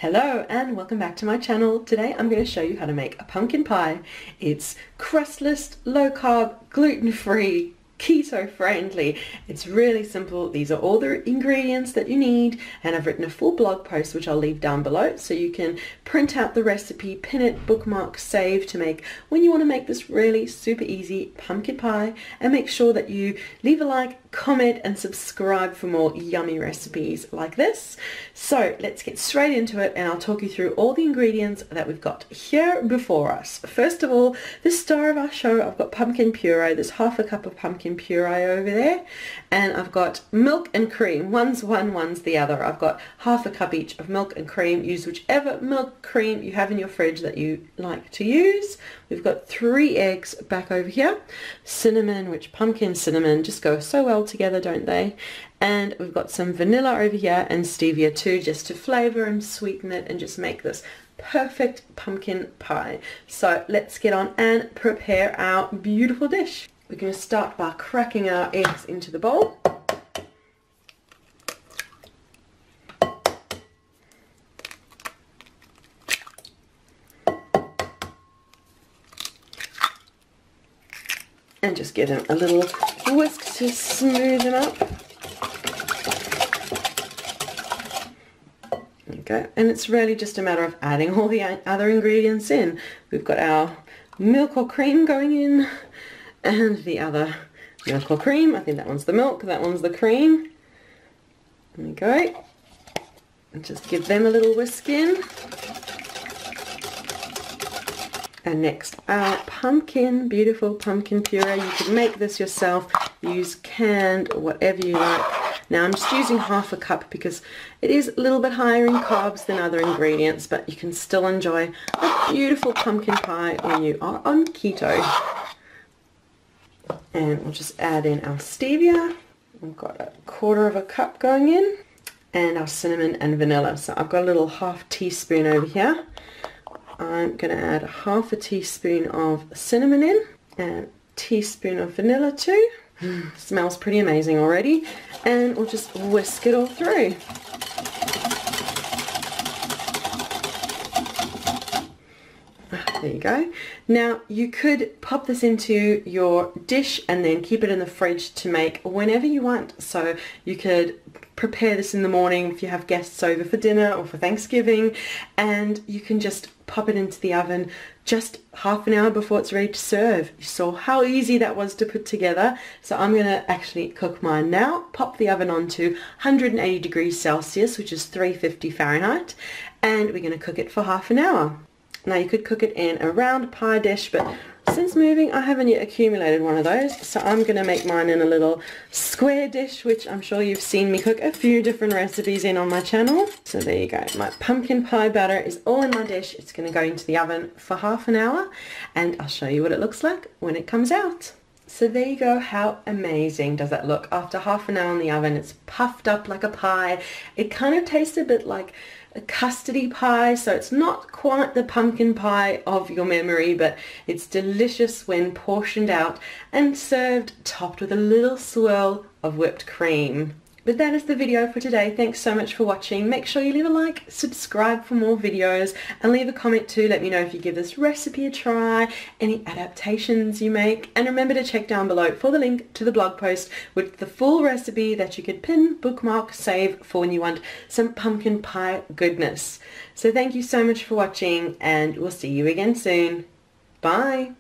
Hello and welcome back to my channel. Today I'm going to show you how to make a pumpkin pie. It's crustless, low carb, gluten-free, keto friendly. It's really simple. These are all the ingredients that you need, and I've written a full blog post which I'll leave down below so you can print out the recipe, pin it, bookmark, save to make when you want to make this really super easy pumpkin pie. And make sure that you leave a like, comment and subscribe for more yummy recipes like this. So let's get straight into it, and I'll talk you through all the ingredients that we've got here before us. First of all, the star of our show, I've got pumpkin puree. There's half a cup of pumpkin puree over there, and I've got milk and cream. One's one, one's the other. I've got half a cup each of milk and cream. Use whichever milk cream you have in your fridge that you like to use. We've got 3 eggs back over here, cinnamon, which pumpkin cinnamon just go so well together, don't they? And we've got some vanilla over here and stevia too, just to flavor and sweeten it and just make this perfect pumpkin pie. So let's get on and prepare our beautiful dish. We're going to start by cracking our eggs into the bowl. And just give them a little whisk to smooth them up. There you go. And it's really just a matter of adding all the other ingredients in. We've got our milk or cream going in, and the other milk or cream. I think that one's the milk, that one's the cream. There we go. And just give them a little whisk in. And next, our pumpkin, beautiful pumpkin puree. You could make this yourself, use canned, whatever you like. Now I'm just using half a cup because it is a little bit higher in carbs than other ingredients, but you can still enjoy a beautiful pumpkin pie when you are on keto. And we'll just add in our stevia. We've got 1/4 cup going in, and our cinnamon and vanilla. So I've got a little half teaspoon over here. I'm going to add 1/2 teaspoon of cinnamon in, and a teaspoon of vanilla too. Smells pretty amazing already. And we'll just whisk it all through. There you go. Now you could pop this into your dish and then keep it in the fridge to make whenever you want. So you could prepare this in the morning if you have guests over for dinner or for Thanksgiving, and you can just pop it into the oven just half an hour before it's ready to serve. You saw how easy that was to put together. So I'm going to actually cook mine now. Pop the oven on to 180 degrees Celsius, which is 350 Fahrenheit, and we're going to cook it for half an hour. Now you could cook it in a round pie dish, but since moving I haven't yet accumulated one of those, so I'm going to make mine in a little square dish, which I'm sure you've seen me cook a few different recipes in on my channel. So there you go, my pumpkin pie batter is all in my dish. It's going to go into the oven for half an hour, and I'll show you what it looks like when it comes out. So there you go. How amazing does that look? After half an hour in the oven, it's puffed up like a pie. It kind of tastes a bit like a custardy pie, so it's not quite the pumpkin pie of your memory, but it's delicious when portioned out and served topped with a little swirl of whipped cream. But that is the video for today. Thanks so much for watching. Make sure you leave a like, subscribe for more videos, and leave a comment too. Let me know if you give this recipe a try, any adaptations you make, and remember to check down below for the link to the blog post with the full recipe that you could pin, bookmark, save for when you want some pumpkin pie goodness. So thank you so much for watching, and we'll see you again soon. Bye!